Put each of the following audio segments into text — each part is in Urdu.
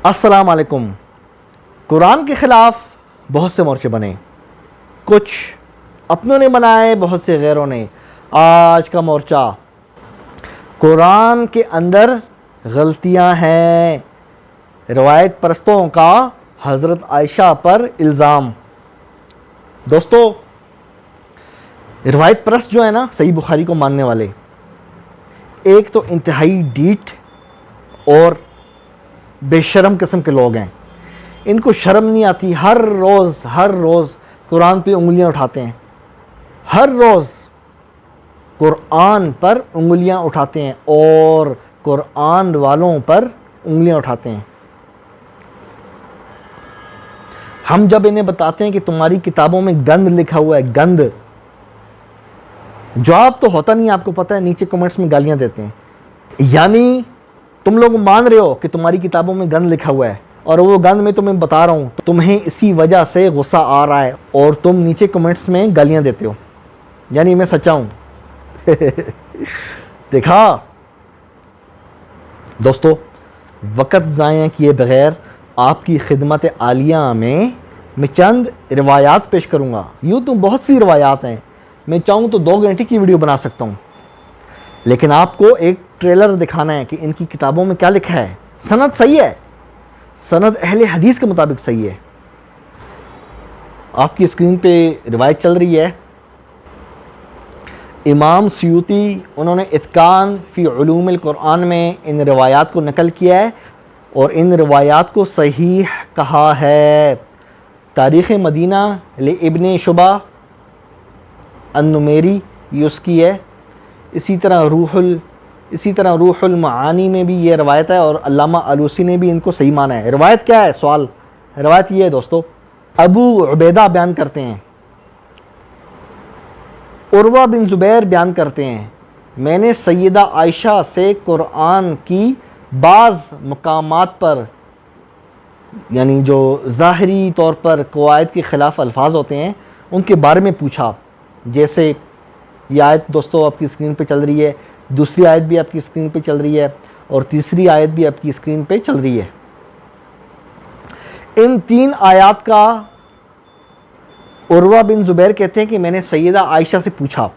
السلام علیکم۔ قرآن کے خلاف بہت سے مورچے بنے، کچھ اپنوں نے بنائے، بہت سے غیروں نے۔ آج کا مورچہ قرآن کے اندر غلطیاں ہیں، روایت پرستوں کا حضرت عائشہ پر الزام۔ دوستو، روایت پرست جو ہے نا، صحیح بخاری کو ماننے والے، ایک تو انتہائی ڈیٹ اور بے شرم قسم کے لوگ ہیں۔ ان کو شرم نہیں آتی، ہر روز قرآن پہ انگلیاں اٹھاتے ہیں، ہر روز قرآن پر انگلیاں اٹھاتے ہیں اور قرآن والوں پر انگلیاں اٹھاتے ہیں۔ ہم جب انہیں بتاتے ہیں کہ تمہاری کتابوں میں گند لکھا ہوا ہے، گند، جواب تو ہوتا نہیں، آپ کو پتہ ہے، نیچے کمنٹس میں گالیاں دیتے ہیں۔ یعنی تم لوگ مان رہے ہو کہ تمہاری کتابوں میں گند لکھا ہوا ہے، اور وہ گند میں تمہیں بتا رہا ہوں، تمہیں اسی وجہ سے غصہ آ رہا ہے اور تم نیچے کمنٹس میں گالیاں دیتے ہو، یعنی میں سچا ہوں۔ دیکھا دوستو، وقت ضائع کیے بغیر آپ کی خدمت عالیہ میں چند روایات پیش کروں گا۔ یوں تو بہت سی روایات ہیں، میں چاہوں تو 2 گھنٹے کی ویڈیو بنا سکتا ہوں، لیکن آپ کو ایک ٹریلر دکھانا ہے کہ ان کی کتابوں میں کیا لکھا ہے۔ سند صحیح ہے، سند اہل حدیث کے مطابق صحیح ہے۔ آپ کی اسکرین پہ روایت چل رہی ہے، امام سیوطی انہوں نے اتقان فی علوم القرآن میں ان روایات کو نقل کیا ہے اور ان روایات کو صحیح کہا ہے۔ تاریخ مدینہ لابن شبہ النمیری یہ اس کی ہے۔ اسی طرح روح المعانی میں بھی یہ روایت ہے، اور علامہ آلوسی نے بھی ان کو صحیح مانا ہے۔ روایت کیا ہے؟ سوال، روایت یہ ہے دوستو، ابو عبیدہ بیان کرتے ہیں، عروہ بن زبیر بیان کرتے ہیں، میں نے سیدہ عائشہ سے قرآن کی بعض مقامات پر، یعنی جو ظاہری طور پر قواعد کے خلاف الفاظ ہوتے ہیں، ان کے بارے میں پوچھا۔ جیسے یہ آیت دوستو آپ کی اسکرین پہ چل رہی ہے، دوسری آیت بھی آپ کی اسکرین پہ چل رہی ہے، اور تیسری آیت بھی آپ کی اسکرین پہ چل رہی ہے۔ ان 3 آیات کا عروہ بن زبیر کہتے ہیں کہ میں نے سیدہ عائشہ سے پوچھا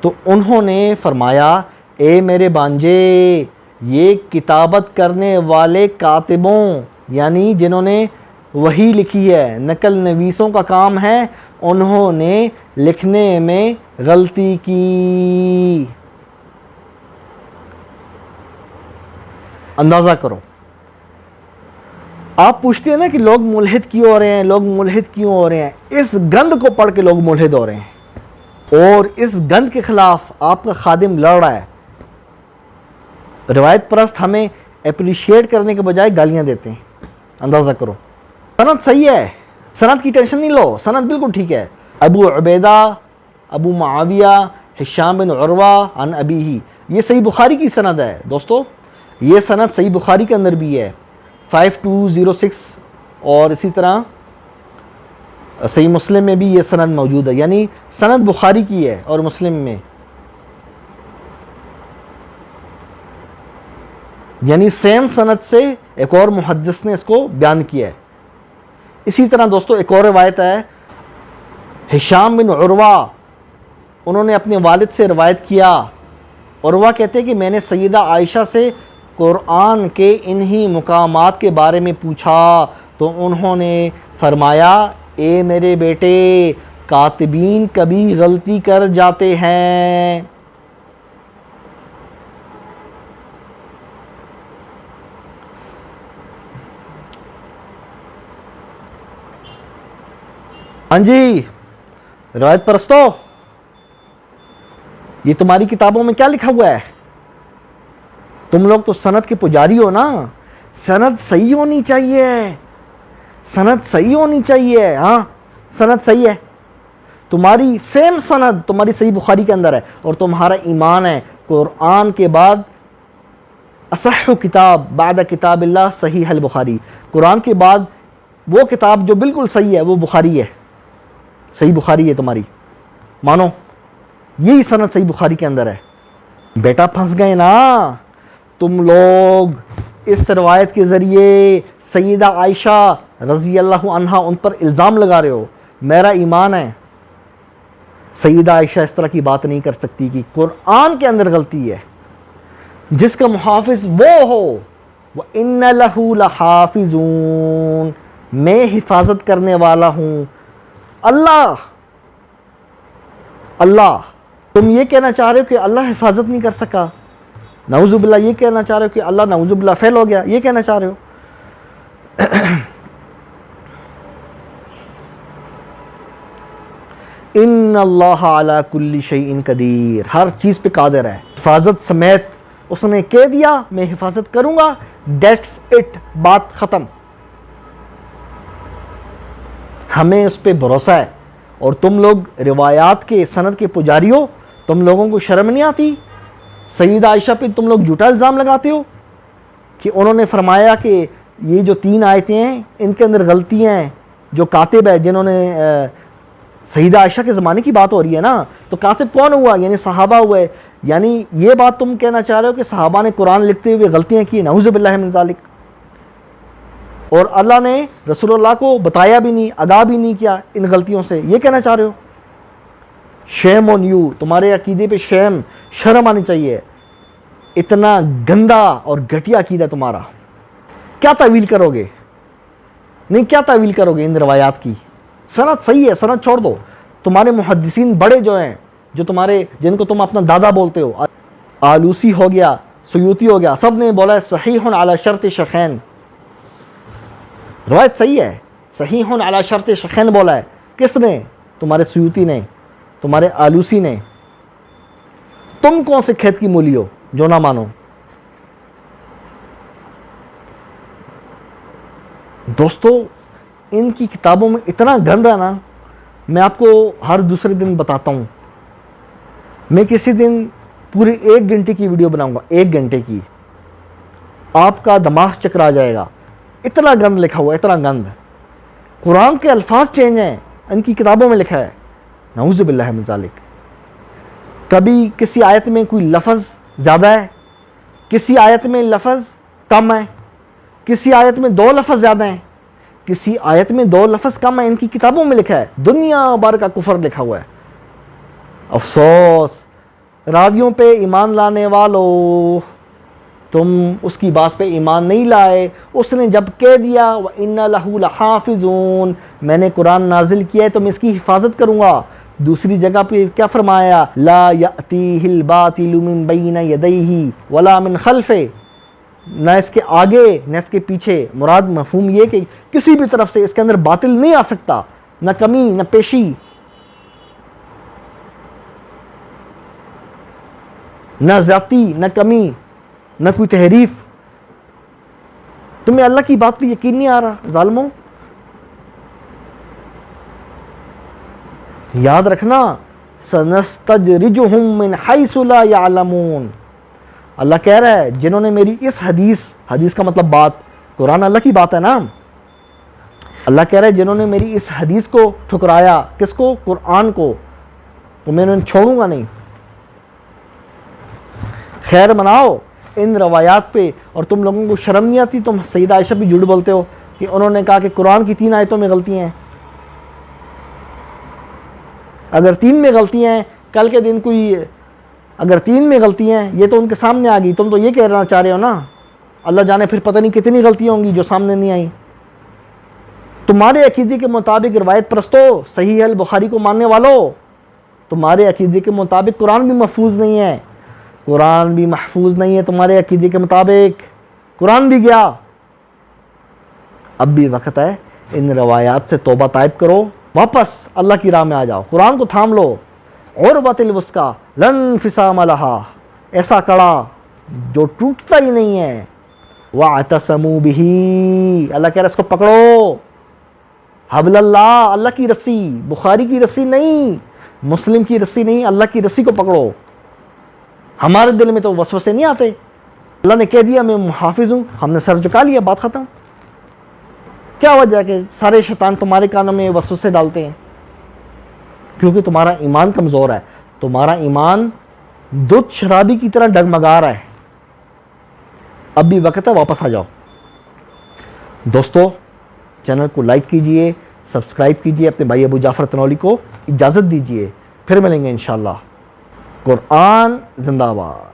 تو انہوں نے فرمایا، اے میرے بانجے، یہ کتابت کرنے والے کاتبوں، یعنی جنہوں نے وحی لکھی ہے، نقل نویسوں کا کام ہے، انہوں نے لکھنے میں غلطی کی۔ اندازہ کرو، آپ پوچھتے ہیں نا کہ لوگ ملحد کیوں ہو رہے ہیں؟ اس گند کو پڑھ کے لوگ ملحد ہو رہے ہیں، اور اس گند کے خلاف آپ کا خادم لڑ رہا ہے۔ روایت پرست ہمیں اپریشیٹ کرنے کے بجائے گالیاں دیتے ہیں۔ اندازہ کرو، سند صحیح ہے، سند کی ٹینشن نہیں لو، سند بالکل ٹھیک ہے۔ ابو عبیدہ، ابو معاویہ، ہشام بن عروہ عن ابیہ، یہ صحیح بخاری کی سند ہے دوستو، یہ سند صحیح بخاری کے اندر بھی ہے، 5206، اور اسی طرح صحیح مسلم میں بھی یہ سند موجود ہے، یعنی سند بخاری کی ہے اور مسلم میں، یعنی سیم سند سے ایک اور محدث نے اس کو بیان کیا ہے۔ اسی طرح دوستو ایک اور روایت ہے، ہشام بن عروہ انہوں نے اپنے والد سے روایت کیا، عروہ کہتے ہیں کہ میں نے سیدہ عائشہ سے قرآن کے انہی مقامات کے بارے میں پوچھا تو انہوں نے فرمایا، اے میرے بیٹے، کاتبین کبھی غلطی کر جاتے ہیں۔ ہاں جی روایت پرستو، یہ تمہاری کتابوں میں کیا لکھا ہوا ہے؟ تم لوگ تو سند کے پجاری ہو نا، سند صحیح ہونی چاہیے، سند صحیح ہونی چاہیے۔ ہاں سند صحیح ہے، تمہاری سیم سند تمہاری صحیح بخاری کے اندر ہے، اور تمہارا ایمان ہے قرآن کے بعد اصح کتاب بعد کتاب اللہ صحیح البخاری، قرآن کے بعد وہ کتاب جو بالکل صحیح ہے وہ بخاری ہے، صحیح بخاری ہے تمہاری، مانو یہی سند صحیح بخاری کے اندر ہے۔ بیٹا پھنس گئے نا تم لوگ، اس روایت کے ذریعے سیدہ عائشہ رضی اللہ عنہا ان پر الزام لگا رہے ہو. میرا ایمان ہے سیدہ عائشہ اس طرح کی بات نہیں کر سکتی کہ قرآن کے اندر غلطی ہے. جس کا محافظ وہ ہو وَإِنَّ لَهُ لَحَافِظُونَ، میں حفاظت کرنے والا ہوں. اللہ تم یہ کہنا چاہ رہے ہو کہ اللہ حفاظت نہیں کر سکا؟ نعوذ باللہ یہ کہنا چاہ رہے ہو کہ اللہ نعوذ باللہ فیل ہو گیا؟ یہ کہنا چاہ رہے ہو؟ ان اللہ علی کل شیء قدیر، ہر چیز پہ قادر ہے. حفاظت سمیت اس نے کہہ دیا میں حفاظت کروں گا، دیٹس اٹ، بات ختم. ہمیں اس پہ بھروسہ ہے. اور تم لوگ روایات کے سند کے پجاری ہو، تم لوگوں کو شرم نہیں آتی؟ سیدہ عائشہ پہ تم لوگ جھوٹا الزام لگاتے ہو کہ انہوں نے فرمایا کہ یہ جو 3 آیتیں ہیں ان کے اندر غلطیاں ہیں. جو کاتب ہے جنہوں نے سیدہ عائشہ کے زمانے کی بات ہو رہی ہے نا، تو کاتب کون ہوا؟ یعنی صحابہ ہوئے. یعنی یہ بات تم کہنا چاہ رہے ہو کہ صحابہ نے قرآن لکھتے ہوئے غلطیاں کی؟ نعوذ باللہ من ذالک. اور اللہ نے رسول اللہ کو بتایا بھی نہیں، آگاہ بھی نہیں کیا ان غلطیوں سے، یہ کہنا چاہ رہے ہو؟ شیم آن یو، تمہارے عقیدے پہ شرم آنی چاہیے. اتنا گندا اور گھٹیا عقیدہ تمہارا. کیا تعویل کرو گے؟ نہیں، کیا تعویل کرو گے ان روایات کی؟ سند صحیح ہے، سند چھوڑ دو. تمہارے محدثین بڑے جو ہیں، جو تمہارے جن کو تم اپنا دادا بولتے ہو، آلوسی ہو گیا، سیوطی ہو گیا، سب نے بولا ہے صحیح علی شرط شیخین. روایت صحیح ہے، صحیح علی شرط شیخین بولا ہے. کس نے؟ تمہارے سیوطی نے، تمہارے آلوسی نے. تم کون سے کھیت کی مولی ہو جو نہ مانو؟ دوستو ان کی کتابوں میں اتنا گند ہے نا، میں آپ کو ہر دوسرے دن بتاتا ہوں. میں کسی دن پوری 1 گھنٹے کی ویڈیو بناؤں گا، 1 گھنٹے کی. آپ کا دماغ چکرا جائے گا. اتنا گند لکھا ہوا ہے، اتنا گند. قرآن کے الفاظ چینج ہیں، ان کی کتابوں میں لکھا ہے. نعوذ باللہ من ذالک. کبھی کسی آیت میں کوئی لفظ زیادہ ہے، کسی آیت میں لفظ کم ہے، کسی آیت میں 2 لفظ زیادہ ہیں، کسی آیت میں 2 لفظ کم ہیں. ان کی کتابوں میں لکھا ہے. دنیا بھر کا کفر لکھا ہوا ہے. افسوس راویوں پہ ایمان لانے والو، تم اس کی بات پہ ایمان نہیں لائے. اس نے جب کہہ دیا وَإِنَّ لَهُ لَحَافِظُونَ، میں نے قرآن نازل کیا ہے تو میں اس کی حفاظت کروں گا. دوسری جگہ پہ کیا فرمایا؟ لا يأتيه الباطل من بین یدیہ ولا من خلفہ، نہ اس کے آگے نہ اس کے پیچھے. مراد مفہوم یہ کہ کسی بھی طرف سے اس کے اندر باطل نہیں آ سکتا، نہ کمی نہ پیشی، نہ ذاتی نہ کمی نہ کوئی تحریف. تمہیں اللہ کی بات پہ یقین نہیں آ رہا ظالموں؟ یاد رکھنا سنستدرجہم من حیث لا یعلمون. اللہ کہہ رہا ہے جنہوں نے میری اس حدیث کا مطلب بات، قرآن اللہ کی بات ہے نا. اللہ کہہ رہا ہے جنہوں نے میری اس حدیث کو ٹھکرایا، کس کو؟ قرآن کو، تو میں انہیں چھوڑوں گا نہیں. خیر مناؤ ان روایات پہ. اور تم لوگوں کو شرم نہیں آتی؟ تم سیدہ عائشہ بھی جھوٹ بولتے ہو کہ انہوں نے کہا کہ قرآن کی 3 آیتوں میں غلطیاں ہیں. اگر 3 میں غلطیاں ہیں، کل کے دن کوئی اگر 3 میں غلطیاں ہیں، یہ تو ان کے سامنے آ گئی. تم تو یہ کہنا چاہ رہے ہو نا، اللہ جانے پھر پتہ نہیں کتنی غلطیاں ہوں گی جو سامنے نہیں آئیں. تمہارے عقیدے کے مطابق روایت پرستو، صحیح البخاری کو ماننے والو، تمہارے عقیدے کے مطابق قرآن بھی محفوظ نہیں ہے. قرآن بھی محفوظ نہیں ہے تمہارے عقیدے کے مطابق. قرآن بھی گیا. اب بھی وقت ہے ان روایات سے توبہ طائب کرو، واپس اللہ کی راہ میں آ جاؤ، قرآن کو تھام لو. عروۃ الوثقیٰ لن انفصام لہا، ایسا کڑا جو ٹوٹتا ہی نہیں ہے. واعتصموا بہ، اللہ کہہ رہا ہے اس کو پکڑو. حبل اللہ، اللہ کی رسی، بخاری کی رسی نہیں، مسلم کی رسی نہیں، اللہ کی رسی کو پکڑو. ہمارے دل میں تو وسوسے نہیں آتے. اللہ نے کہہ دیا میں محافظ ہوں، ہم نے سر جھکا لیا، بات ختم. کیا وجہ ہے کہ سارے شیطان تمہارے کانوں میں وسوسے ڈالتے ہیں؟ کیونکہ تمہارا ایمان کمزور ہے. تمہارا ایمان دودھ شرابی کی طرح ڈگمگا رہا ہے. اب بھی وقت ہے، واپس آ جاؤ۔ دوستو چینل کو لائک کیجئے، سبسکرائب کیجئے، اپنے بھائی ابو جعفر تنولی کو اجازت دیجئے، پھر ملیں گے انشاءاللہ۔ قرآن زندہ باد۔